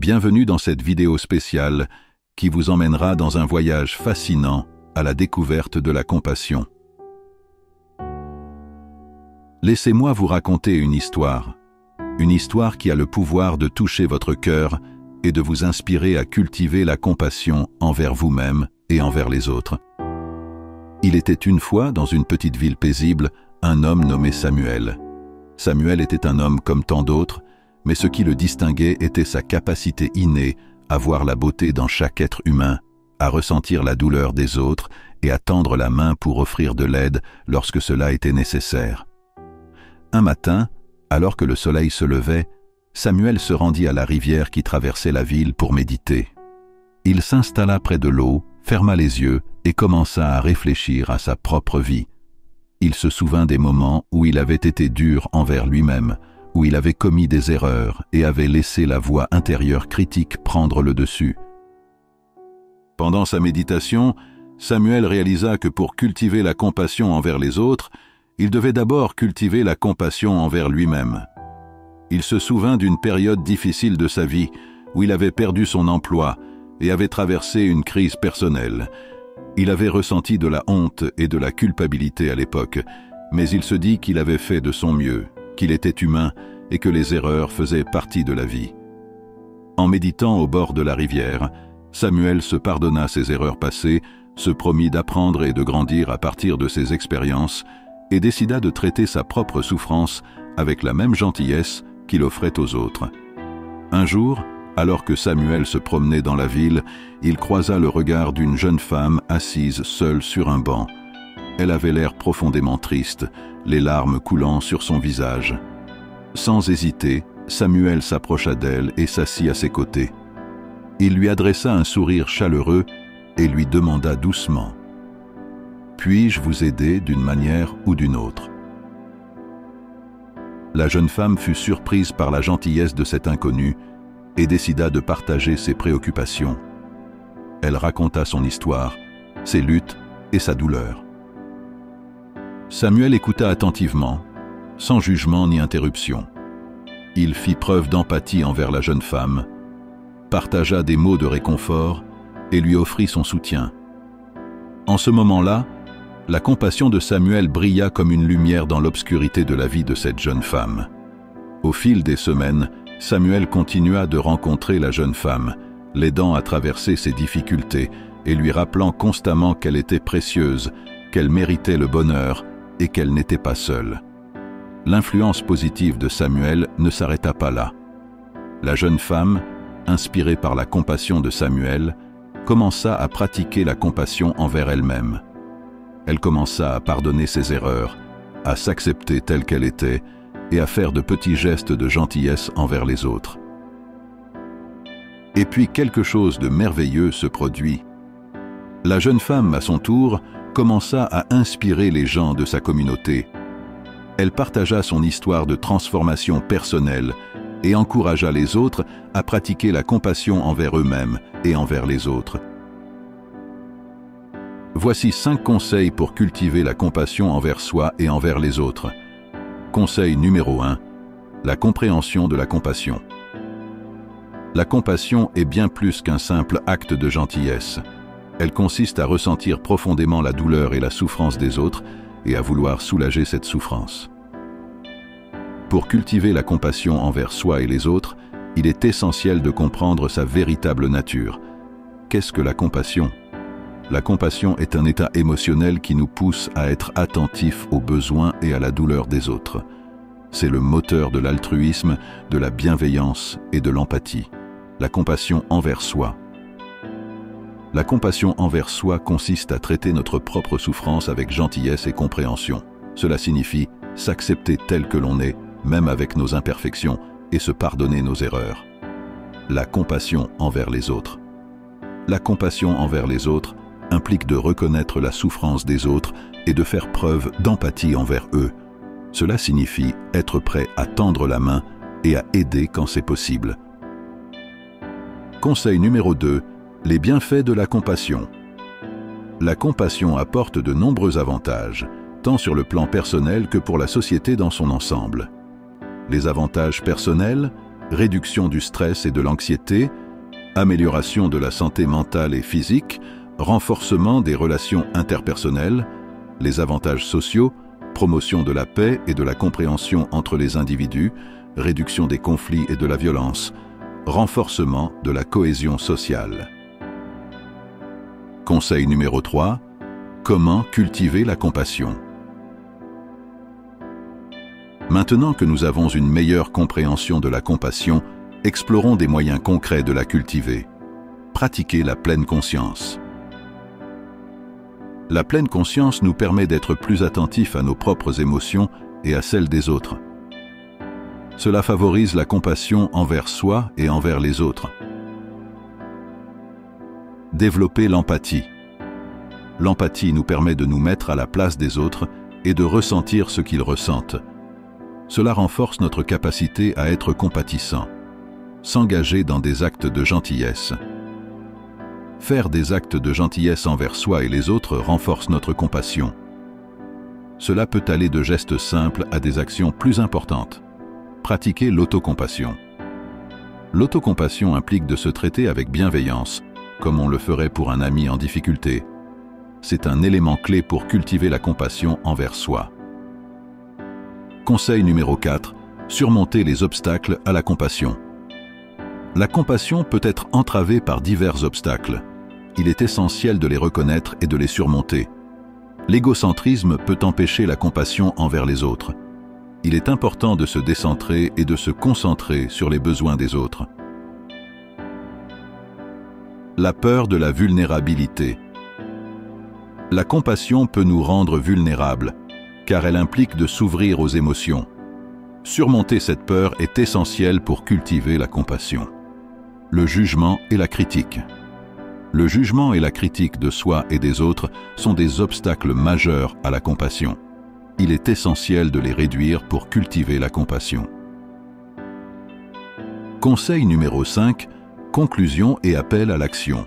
Bienvenue dans cette vidéo spéciale qui vous emmènera dans un voyage fascinant à la découverte de la compassion. Laissez-moi vous raconter une histoire qui a le pouvoir de toucher votre cœur et de vous inspirer à cultiver la compassion envers vous-même et envers les autres. Il était une fois, dans une petite ville paisible, un homme nommé Samuel. Samuel était un homme comme tant d'autres, mais ce qui le distinguait était sa capacité innée à voir la beauté dans chaque être humain, à ressentir la douleur des autres et à tendre la main pour offrir de l'aide lorsque cela était nécessaire. Un matin, alors que le soleil se levait, Samuel se rendit à la rivière qui traversait la ville pour méditer. Il s'installa près de l'eau, ferma les yeux et commença à réfléchir à sa propre vie. Il se souvint des moments où il avait été dur envers lui-même, où il avait commis des erreurs et avait laissé la voix intérieure critique prendre le dessus. Pendant sa méditation, Samuel réalisa que pour cultiver la compassion envers les autres, il devait d'abord cultiver la compassion envers lui-même. Il se souvint d'une période difficile de sa vie, où il avait perdu son emploi et avait traversé une crise personnelle. Il avait ressenti de la honte et de la culpabilité à l'époque, mais il se dit qu'il avait fait de son mieux, qu'il était humain et que les erreurs faisaient partie de la vie. En méditant au bord de la rivière, Samuel se pardonna ses erreurs passées, se promit d'apprendre et de grandir à partir de ses expériences et décida de traiter sa propre souffrance avec la même gentillesse qu'il offrait aux autres. Un jour, alors que Samuel se promenait dans la ville, il croisa le regard d'une jeune femme assise seule sur un banc. Elle avait l'air profondément triste, les larmes coulant sur son visage. Sans hésiter, Samuel s'approcha d'elle et s'assit à ses côtés. Il lui adressa un sourire chaleureux et lui demanda doucement « Puis-je vous aider d'une manière ou d'une autre ?» La jeune femme fut surprise par la gentillesse de cet inconnu et décida de partager ses préoccupations. Elle raconta son histoire, ses luttes et sa douleur. Samuel écouta attentivement, sans jugement ni interruption. Il fit preuve d'empathie envers la jeune femme, partagea des mots de réconfort et lui offrit son soutien. En ce moment-là, la compassion de Samuel brilla comme une lumière dans l'obscurité de la vie de cette jeune femme. Au fil des semaines, Samuel continua de rencontrer la jeune femme, l'aidant à traverser ses difficultés et lui rappelant constamment qu'elle était précieuse, qu'elle méritait le bonheur et qu'elle n'était pas seule. L'influence positive de Samuel ne s'arrêta pas là. La jeune femme, inspirée par la compassion de Samuel, commença à pratiquer la compassion envers elle-même. Elle commença à pardonner ses erreurs, à s'accepter telle qu'elle était et à faire de petits gestes de gentillesse envers les autres. Et puis quelque chose de merveilleux se produit. La jeune femme, à son tour, commença à inspirer les gens de sa communauté. Elle partagea son histoire de transformation personnelle et encouragea les autres à pratiquer la compassion envers eux-mêmes et envers les autres. Voici 5 conseils pour cultiver la compassion envers soi et envers les autres. Conseil numéro 1, la compréhension de la compassion. La compassion est bien plus qu'un simple acte de gentillesse. Elle consiste à ressentir profondément la douleur et la souffrance des autres et à vouloir soulager cette souffrance. Pour cultiver la compassion envers soi et les autres, il est essentiel de comprendre sa véritable nature. Qu'est-ce que la compassion ? La compassion est un état émotionnel qui nous pousse à être attentifs aux besoins et à la douleur des autres. C'est le moteur de l'altruisme, de la bienveillance et de l'empathie. La compassion envers soi. La compassion envers soi consiste à traiter notre propre souffrance avec gentillesse et compréhension. Cela signifie s'accepter tel que l'on est, même avec nos imperfections, et se pardonner nos erreurs. La compassion envers les autres. La compassion envers les autres implique de reconnaître la souffrance des autres et de faire preuve d'empathie envers eux. Cela signifie être prêt à tendre la main et à aider quand c'est possible. Conseil numéro 2, les bienfaits de la compassion. La compassion apporte de nombreux avantages, tant sur le plan personnel que pour la société dans son ensemble. Les avantages personnels, réduction du stress et de l'anxiété, amélioration de la santé mentale et physique, renforcement des relations interpersonnelles, les avantages sociaux, promotion de la paix et de la compréhension entre les individus, réduction des conflits et de la violence, renforcement de la cohésion sociale. Conseil numéro 3. Comment cultiver la compassion? Maintenant que nous avons une meilleure compréhension de la compassion, explorons des moyens concrets de la cultiver. Pratiquez la pleine conscience. La pleine conscience nous permet d'être plus attentifs à nos propres émotions et à celles des autres. Cela favorise la compassion envers soi et envers les autres. Développer l'empathie. L'empathie nous permet de nous mettre à la place des autres et de ressentir ce qu'ils ressentent. Cela renforce notre capacité à être compatissant. S'engager dans des actes de gentillesse. Faire des actes de gentillesse envers soi et les autres renforce notre compassion. Cela peut aller de gestes simples à des actions plus importantes. Pratiquer l'autocompassion. L'autocompassion implique de se traiter avec bienveillance, comme on le ferait pour un ami en difficulté. C'est un élément clé pour cultiver la compassion envers soi. Conseil numéro 4. Surmonter les obstacles à la compassion. La compassion peut être entravée par divers obstacles. Il est essentiel de les reconnaître et de les surmonter. L'égocentrisme peut empêcher la compassion envers les autres. Il est important de se décentrer et de se concentrer sur les besoins des autres. La peur de la vulnérabilité. La compassion peut nous rendre vulnérables, car elle implique de s'ouvrir aux émotions. Surmonter cette peur est essentiel pour cultiver la compassion. Le jugement et la critique. Le jugement et la critique de soi et des autres sont des obstacles majeurs à la compassion. Il est essentiel de les réduire pour cultiver la compassion. Conseil numéro 5. Conclusion et appel à l'action.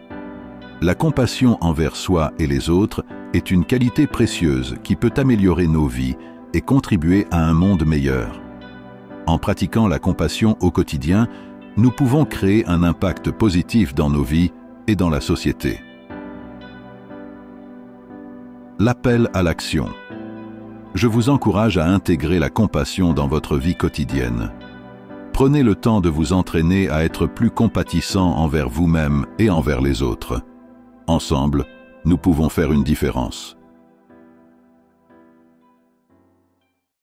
La compassion envers soi et les autres est une qualité précieuse qui peut améliorer nos vies et contribuer à un monde meilleur. En pratiquant la compassion au quotidien, nous pouvons créer un impact positif dans nos vies et dans la société. L'appel à l'action. Je vous encourage à intégrer la compassion dans votre vie quotidienne. Prenez le temps de vous entraîner à être plus compatissant envers vous-même et envers les autres. Ensemble, nous pouvons faire une différence.